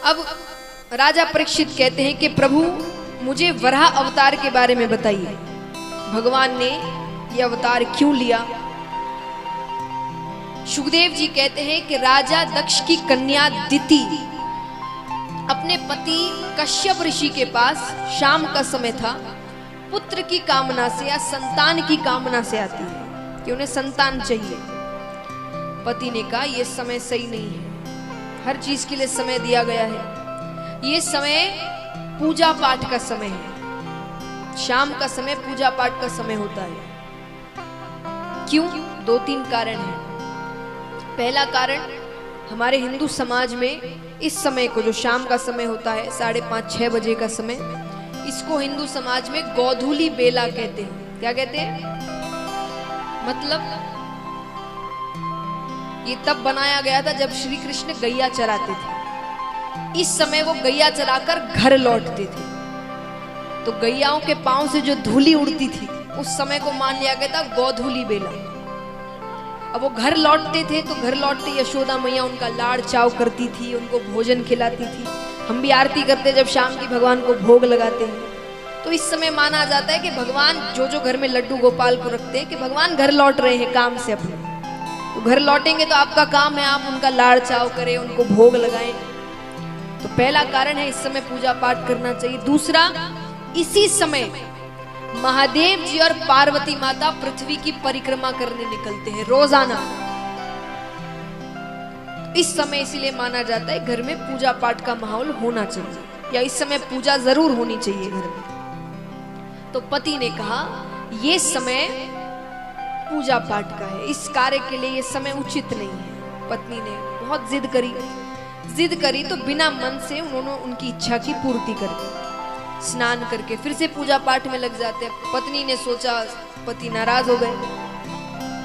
अब राजा परीक्षित कहते हैं कि प्रभु मुझे वराह अवतार के बारे में बताइए, भगवान ने यह अवतार क्यों लिया। सुखदेव जी कहते हैं कि राजा दक्ष की कन्या दिति अपने पति कश्यप ऋषि के पास शाम का समय था, पुत्र की कामना से या संतान की कामना से आती है कि उन्हें संतान चाहिए। पति ने कहा यह समय सही नहीं है, हर चीज के लिए समय दिया गया है, ये समय पूजा पाठ का समय है, शाम का समय पूजा पाठ का समय होता है। क्यों? 2-3 कारण हैं। पहला कारण, हमारे हिंदू समाज में इस समय को, जो शाम का समय होता है 5:30-6 बजे का समय, इसको हिंदू समाज में गोधूली बेला कहते हैं। क्या कहते हैं? मतलब ये तब बनाया गया था जब श्री कृष्ण गैया चराते थे। इस समय वो गैया चराकर घर लौटते थे, तो गैयाओं के पांव से जो धूली उड़ती थी उस समय को मान लिया गया था गोधूली बेला। अब वो घर लौटते थे तो घर लौटते यशोदा मैया उनका लाड़ चाव करती थी, उनको भोजन खिलाती थी। हम भी आरती करते जब शाम की भगवान को भोग लगाते हैं, तो इस समय माना जाता है कि भगवान जो घर में लड्डू गोपाल को रखते हैं कि भगवान घर लौट रहे हैं काम से अपने, तो घर लौटेंगे तो आपका काम है आप उनका लाड़ चाव करें, उनको भोग लगाएं। तो पहला कारण है इस समय पूजा पाठ करना चाहिए। दूसरा, इसी समय महादेव जी और पार्वती माता पृथ्वी की परिक्रमा करने निकलते हैं रोजाना। इस समय इसीलिए माना जाता है घर में पूजा पाठ का माहौल होना चाहिए, या इस समय पूजा जरूर होनी चाहिए घर में। तो पति ने कहा यह समय पूजा पाठ का है, इस कार्य के लिए यह समय उचित नहीं है। पत्नी ने बहुत जिद करी तो बिना मन से उन्होंने उनकी इच्छा की पूर्ति कर दी। स्नान करके फिर से पूजा पाठ में लग जाते हैं। पत्नी ने सोचा पति नाराज हो गए,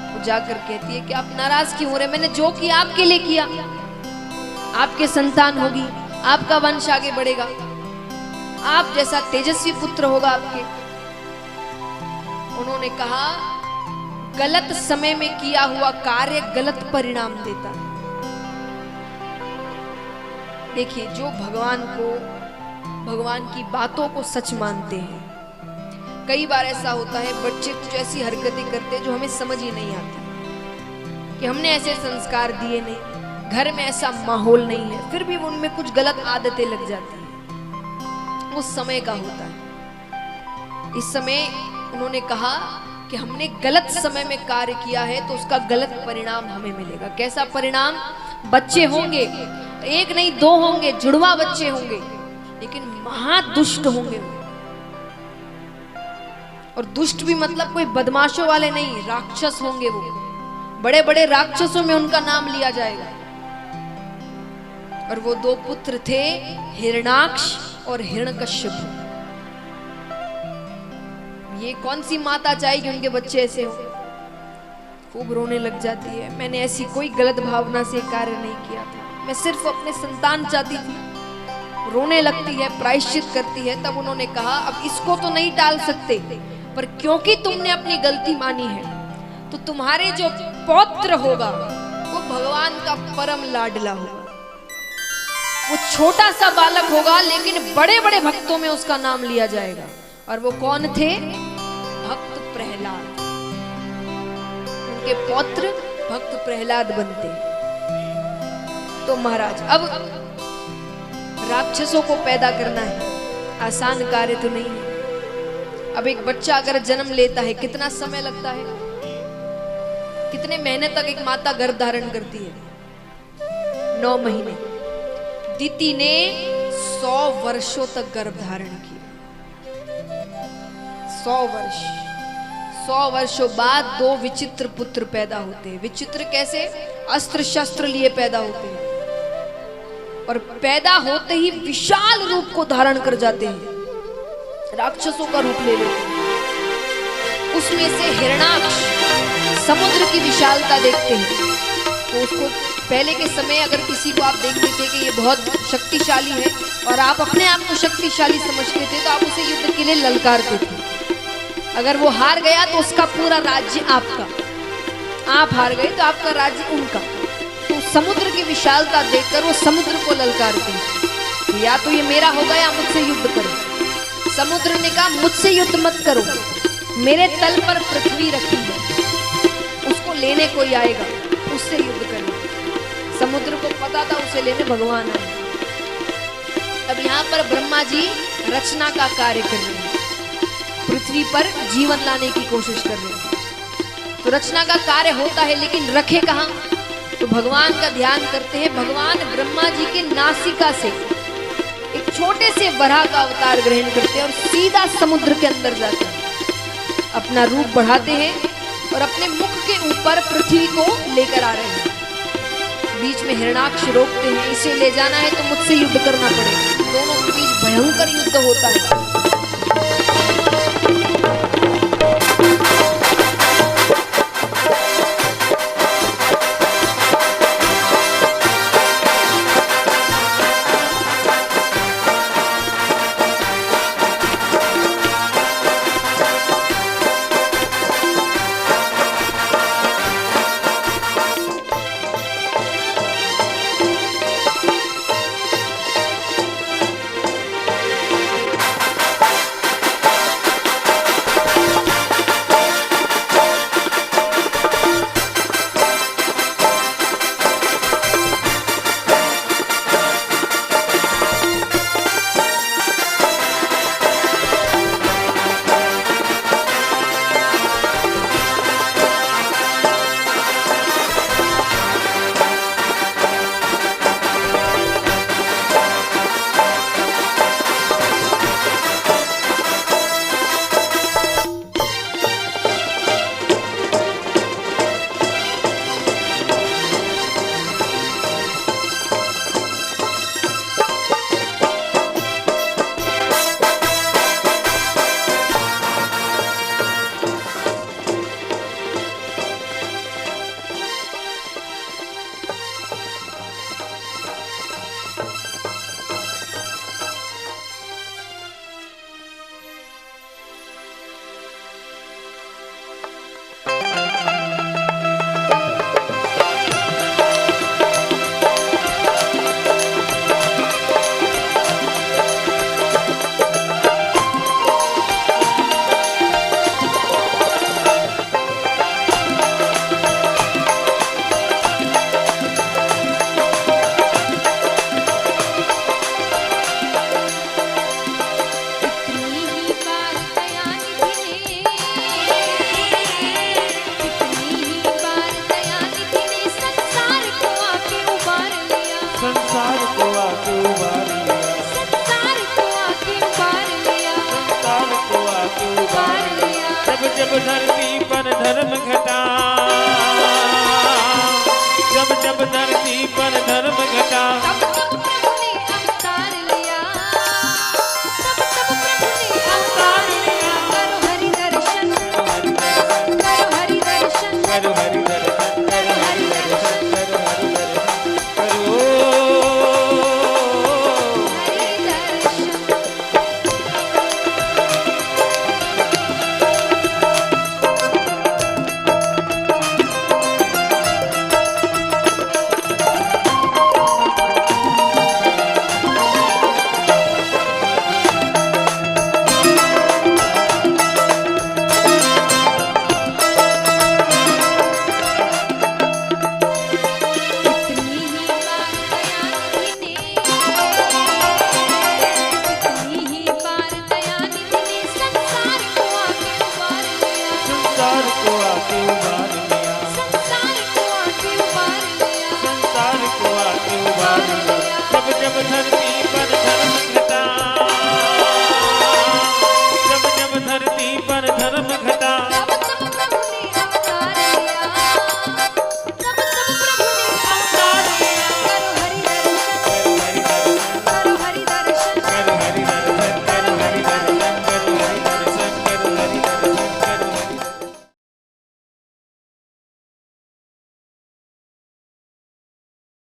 वो जाकर कहती है कि आप नाराज क्यों हो रहे, मैंने जो किया आपके लिए किया, आपके संतान होगी, आपका वंश आगे बढ़ेगा, आप जैसा तेजस्वी पुत्र होगा आपके। उन्होंने कहा गलत समय में किया हुआ कार्य गलत परिणाम देता है। देखिए, जो भगवान की बातों को सच मानते हैं, कई बार ऐसा होता है बच्चे कुछ ऐसी हरकतें करते हैं जो हमें समझ ही नहीं आती, कि हमने ऐसे संस्कार दिए नहीं, घर में ऐसा माहौल नहीं है, फिर भी उनमें कुछ गलत आदतें लग जाती हैं। उस समय का होता है। इस समय उन्होंने कहा कि हमने गलत समय में कार्य किया है तो उसका गलत परिणाम हमें मिलेगा। कैसा परिणाम? बच्चे होंगे, 1 नहीं 2 होंगे, जुड़वा बच्चे होंगे, लेकिन महादुष्ट होंगे। और दुष्ट भी मतलब कोई बदमाशों वाले नहीं, राक्षस होंगे। वो बड़े बड़े राक्षसों में उनका नाम लिया जाएगा। और वो 2 पुत्र थे, हिरण्याक्ष और हिरण्यकश्यप। ये कौन सी माता चाहेगी उनके बच्चे ऐसे हो? खूब रोने लग जाती है। मैंने ऐसी कोई गलत भावना से कार्य नहीं किया था, मैं सिर्फ अपने संतान चाहती थी। रोने लगती है, प्रायश्चित करती है। तब उन्होंने कहा अब इसको तो नहीं टाल सकते, पर क्योंकि तुमने अपनी गलती मानी है तो तुम्हारे जो पौत्र होगा वो भगवान का परम लाडला होगा। वो छोटा सा बालक होगा लेकिन बड़े बड़े भक्तों में उसका नाम लिया जाएगा। और वो कौन थे? भक्त प्रहलाद। उनके पौत्र भक्त प्रहलाद बनते। तो महाराज, अब राक्षसों को पैदा करना है, आसान कार्य तो नहीं है। अब एक बच्चा अगर जन्म लेता है कितना समय लगता है, कितने महीने तक एक माता गर्भ धारण करती है? 9 महीने। दिति ने 100 वर्षों तक गर्भ धारण किया। 100 वर्षों बाद 2 विचित्र पुत्र पैदा होते हैं। विचित्र कैसे? अस्त्र शस्त्र लिए पैदा होते हैं, और पैदा होते ही विशाल रूप को धारण कर जाते हैं, राक्षसों का रूप ले लेते हैं। उसमें से हिरण्याक्ष समुद्र की विशालता देखते हैं, तो उसको पहले के समय अगर किसी को आप देखते थे कि ये बहुत शक्तिशाली है और आप अपने आप को शक्तिशाली समझते थे, तो आप उसे युद्ध के लिए ललकारते थे। अगर वो हार गया तो उसका पूरा राज्य आपका, आप हार गए तो आपका राज्य उनका। तो समुद्र की विशालता देखकर वो समुद्र को ललकारते हैं। या तो ये मेरा होगा या मुझसे युद्ध करो। समुद्र ने कहा मुझसे युद्ध मत करो, मेरे तल पर पृथ्वी रखी है, उसको लेने कोई आएगा, उससे युद्ध करना। समुद्र को पता था उसे लेने भगवान आए। अब यहाँ पर ब्रह्मा जी रचना का कार्य कर रहे हैं, पृथ्वी पर जीवन लाने की कोशिश कर रहे हैं। तो रचना का कार्य होता है, लेकिन रखे कहाँ? तो भगवान का ध्यान करते हैं। भगवान ब्रह्मा जी के नासिका से एक छोटे से वराह का अवतार ग्रहण करते हैं और सीधा समुद्र के अंदर जाते हैं, अपना रूप बढ़ाते हैं और अपने मुख के ऊपर पृथ्वी को लेकर आ रहे हैं। बीच में हिरणाक्ष रोकते हैं, इसे ले जाना है तो मुझसे युद्ध करना पड़ेगा। दोनों के बीच भयंकर युद्ध होता है। जब धरती पर धर्म घटा, जब जब धरती पर धर्म घटा।